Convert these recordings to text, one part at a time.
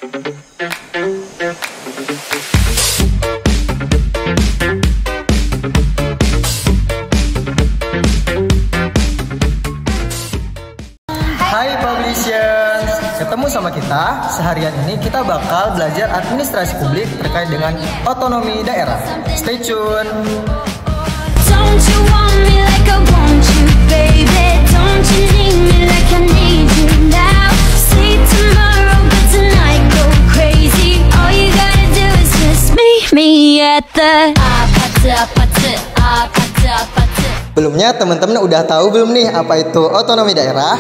Hai Publishers, ketemu sama kita. Seharian ini kita bakal belajar administrasi publik terkait dengan otonomi daerah. Stay tune. Don't you want me like I want you, baby? Don't you need me like I need you now? Say tomorrow, but tonight go crazy. All you gotta do is just meet me at the Belumnya teman-teman udah tahu belum nih apa itu otonomi daerah?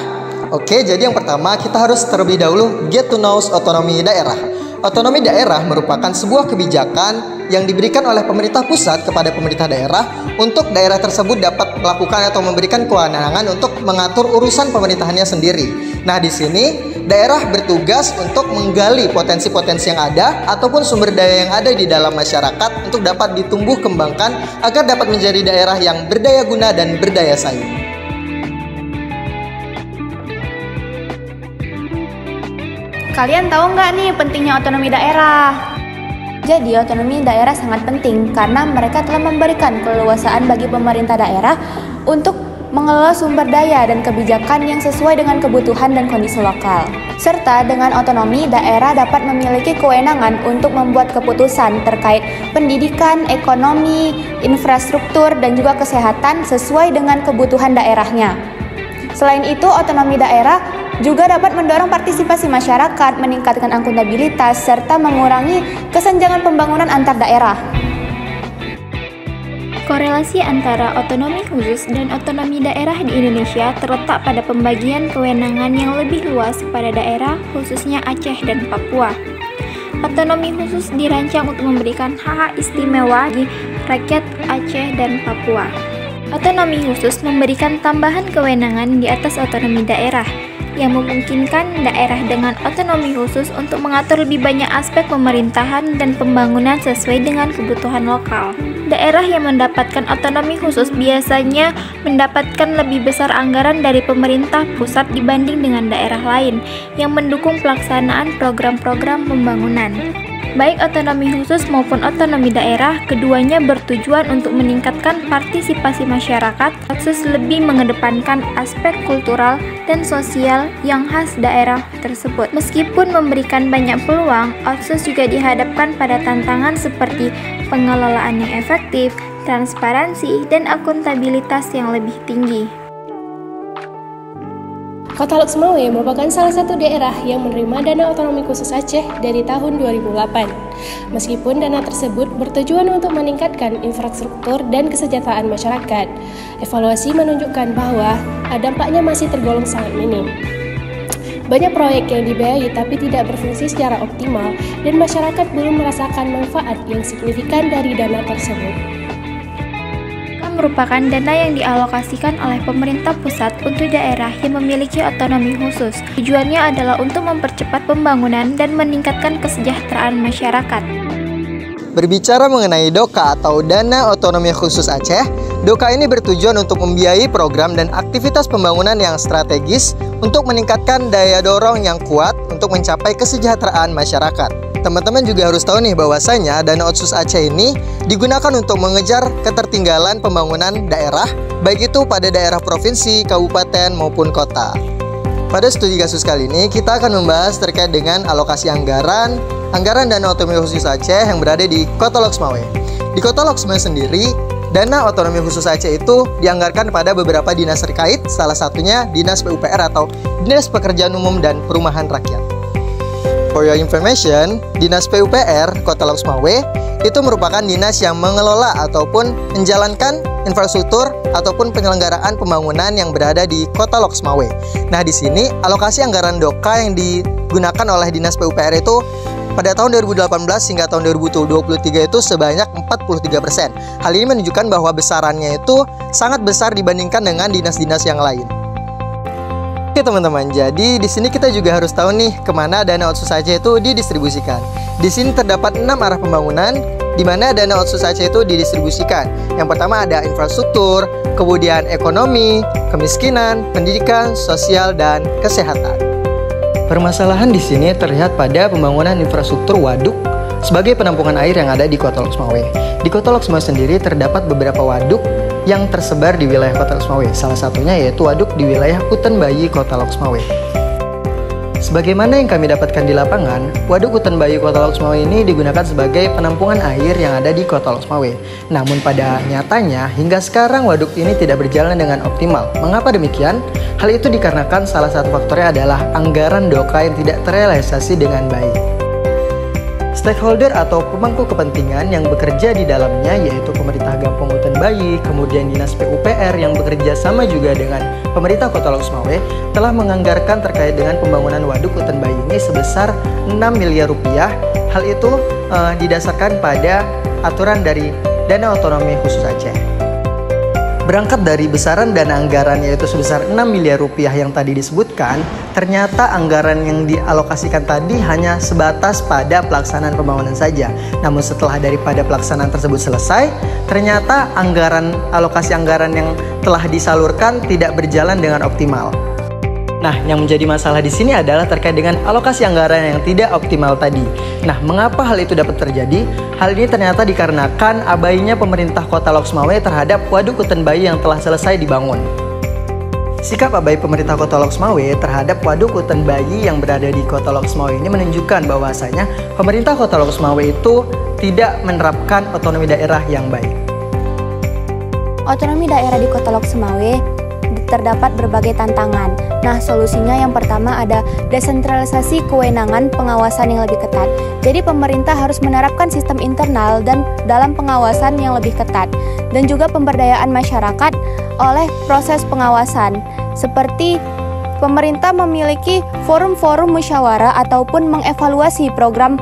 Oke, jadi yang pertama kita harus terlebih dahulu get to know otonomi daerah. Otonomi daerah merupakan sebuah kebijakan yang diberikan oleh pemerintah pusat kepada pemerintah daerah untuk daerah tersebut dapat melakukan atau memberikan kewenangan untuk mengatur urusan pemerintahannya sendiri. Nah, di sini daerah bertugas untuk menggali potensi-potensi yang ada ataupun sumber daya yang ada di dalam masyarakat untuk dapat ditumbuh kembangkan agar dapat menjadi daerah yang berdaya guna dan berdaya saing. Kalian tahu nggak nih pentingnya otonomi daerah? Jadi otonomi daerah sangat penting karena mereka telah memberikan keleluasaan bagi pemerintah daerah untuk mengelola sumber daya dan kebijakan yang sesuai dengan kebutuhan dan kondisi lokal. Serta dengan otonomi, daerah dapat memiliki kewenangan untuk membuat keputusan terkait pendidikan, ekonomi, infrastruktur, dan juga kesehatan sesuai dengan kebutuhan daerahnya. Selain itu, otonomi daerah juga dapat mendorong partisipasi masyarakat, meningkatkan akuntabilitas, serta mengurangi kesenjangan pembangunan antar daerah. Korelasi antara otonomi khusus dan otonomi daerah di Indonesia terletak pada pembagian kewenangan yang lebih luas pada daerah, khususnya Aceh dan Papua. Otonomi khusus dirancang untuk memberikan hak-hak istimewa bagi rakyat Aceh dan Papua. Otonomi khusus memberikan tambahan kewenangan di atas otonomi daerah, yang memungkinkan daerah dengan otonomi khusus untuk mengatur lebih banyak aspek pemerintahan dan pembangunan sesuai dengan kebutuhan lokal. Daerah yang mendapatkan otonomi khusus biasanya mendapatkan lebih besar anggaran dari pemerintah pusat dibanding dengan daerah lain yang mendukung pelaksanaan program-program pembangunan. Baik otonomi khusus maupun otonomi daerah, keduanya bertujuan untuk meningkatkan partisipasi masyarakat, khusus lebih mengedepankan aspek kultural dan sosial yang khas daerah tersebut. Meskipun memberikan banyak peluang, Otsus juga dihadapkan pada tantangan seperti pengelolaan yang efektif, transparansi, dan akuntabilitas yang lebih tinggi. Kota Lok Sumawe merupakan salah satu daerah yang menerima dana otonomi khusus Aceh dari tahun 2008. Meskipun dana tersebut bertujuan untuk meningkatkan infrastruktur dan kesejahteraan masyarakat, evaluasi menunjukkan bahwa dampaknya masih tergolong sangat minim. Banyak proyek yang dibiayai tapi tidak berfungsi secara optimal dan masyarakat belum merasakan manfaat yang signifikan dari dana tersebut. Merupakan dana yang dialokasikan oleh pemerintah pusat untuk daerah yang memiliki otonomi khusus. Tujuannya adalah untuk mempercepat pembangunan dan meningkatkan kesejahteraan masyarakat. Berbicara mengenai DOKA atau Dana Otonomi Khusus Aceh, DOKA ini bertujuan untuk membiayai program dan aktivitas pembangunan yang strategis untuk meningkatkan daya dorong yang kuat untuk mencapai kesejahteraan masyarakat. Teman-teman juga harus tahu nih bahwasanya Dana Otsus Aceh ini digunakan untuk mengejar ketertinggalan pembangunan daerah, baik itu pada daerah provinsi, kabupaten, maupun kota. Pada studi kasus kali ini, kita akan membahas terkait dengan alokasi anggaran Dana Otonomi Khusus Aceh yang berada di Kota Lok Sumawe. Di Kota Lok Sumawe sendiri, Dana Otonomi Khusus Aceh itu dianggarkan pada beberapa dinas terkait, salah satunya Dinas PUPR atau Dinas Pekerjaan Umum dan Perumahan Rakyat. For your information, Dinas PUPR Kota Lok Sumawe itu merupakan dinas yang mengelola ataupun menjalankan infrastruktur ataupun penyelenggaraan pembangunan yang berada di Kota Lok Sumawe. Nah, di sini alokasi anggaran DOKA yang digunakan oleh Dinas PUPR itu pada tahun 2018 hingga tahun 2023 itu sebanyak 43%. Hal ini menunjukkan bahwa besarannya itu sangat besar dibandingkan dengan dinas-dinas yang lain. Oke teman-teman, jadi di sini kita juga harus tahu nih kemana Dana Otsus Aceh itu didistribusikan. Di sini terdapat 6 arah pembangunan di mana Dana Otsus Aceh itu didistribusikan. Yang pertama ada infrastruktur, kemudian ekonomi, kemiskinan, pendidikan, sosial, dan kesehatan. Permasalahan di sini terlihat pada pembangunan infrastruktur waduk sebagai penampungan air yang ada di Kota Loksmawe. Di Kota Loksmawe sendiri terdapat beberapa waduk yang tersebar di wilayah Kota Loksmawe. Salah satunya yaitu waduk di wilayah Utenbayi, Kota Loksmawe. Sebagaimana yang kami dapatkan di lapangan, Waduk Utenbayi Kota Loksmawe ini digunakan sebagai penampungan air yang ada di Kota Loksmawe. Namun pada nyatanya, hingga sekarang waduk ini tidak berjalan dengan optimal. Mengapa demikian? Hal itu dikarenakan salah satu faktornya adalah anggaran DOKA yang tidak terrealisasi dengan baik. Stakeholder atau pemangku kepentingan yang bekerja di dalamnya yaitu pemerintah Gampong Utenbayi, kemudian Dinas PUPR yang bekerja sama juga dengan pemerintah Kota Loksmawe telah menganggarkan terkait dengan pembangunan Waduk Utenbayi ini sebesar 6 miliar rupiah. Hal itu didasarkan pada aturan dari Dana Otonomi Khusus Aceh. Berangkat dari besaran dana anggaran yaitu sebesar 6 miliar rupiah yang tadi disebutkan, ternyata anggaran yang dialokasikan tadi hanya sebatas pada pelaksanaan pembangunan saja. Namun setelah daripada pelaksanaan tersebut selesai, ternyata alokasi anggaran yang telah disalurkan tidak berjalan dengan optimal. Nah, yang menjadi masalah di sini adalah terkait dengan alokasi anggaran yang tidak optimal tadi. Nah, mengapa hal itu dapat terjadi? Hal ini ternyata dikarenakan abainya pemerintah Kota Loksmawe terhadap Waduk Utenbayi yang telah selesai dibangun. Sikap abai pemerintah Kota Loksmawe terhadap Waduk Utenbayi yang berada di Kota Loksmawe ini menunjukkan bahwasanya pemerintah Kota Loksmawe itu tidak menerapkan otonomi daerah yang baik. Otonomi daerah di Kota Loksmawe terdapat berbagai tantangan. Nah, solusinya yang pertama ada desentralisasi kewenangan pengawasan yang lebih ketat. Jadi pemerintah harus menerapkan sistem internal dan dalam pengawasan yang lebih ketat, dan juga pemberdayaan masyarakat oleh proses pengawasan. Seperti pemerintah memiliki forum-forum musyawarah ataupun mengevaluasi program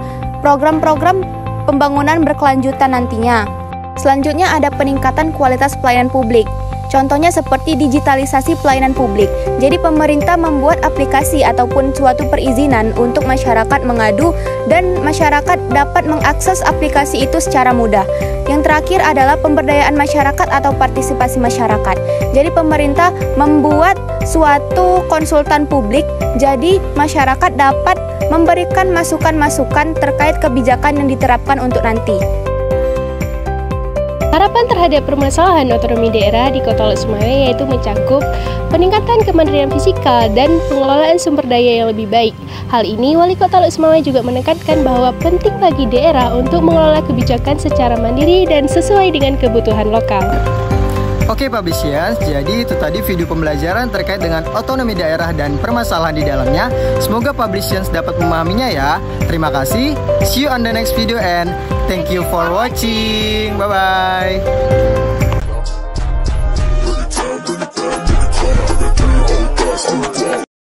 pembangunan berkelanjutan nantinya. Selanjutnya ada peningkatan kualitas pelayanan publik. Contohnya seperti digitalisasi pelayanan publik. Jadi pemerintah membuat aplikasi ataupun suatu perizinan untuk masyarakat mengadu dan masyarakat dapat mengakses aplikasi itu secara mudah. Yang terakhir adalah pemberdayaan masyarakat atau partisipasi masyarakat. Jadi pemerintah membuat suatu konsultan publik, jadi masyarakat dapat memberikan masukan-masukan terkait kebijakan yang diterapkan untuk nanti. Harapan terhadap permasalahan otonomi daerah di Kota Loksmawe yaitu mencakup peningkatan kemandirian fisikal dan pengelolaan sumber daya yang lebih baik. Hal ini Wali Kota Loksmawe juga menekankan bahwa penting bagi daerah untuk mengelola kebijakan secara mandiri dan sesuai dengan kebutuhan lokal. Oke Publicians, jadi itu tadi video pembelajaran terkait dengan otonomi daerah dan permasalahan di dalamnya. Semoga Publicians dapat memahaminya ya. Terima kasih, see you on the next video and thank you for watching. Bye-bye.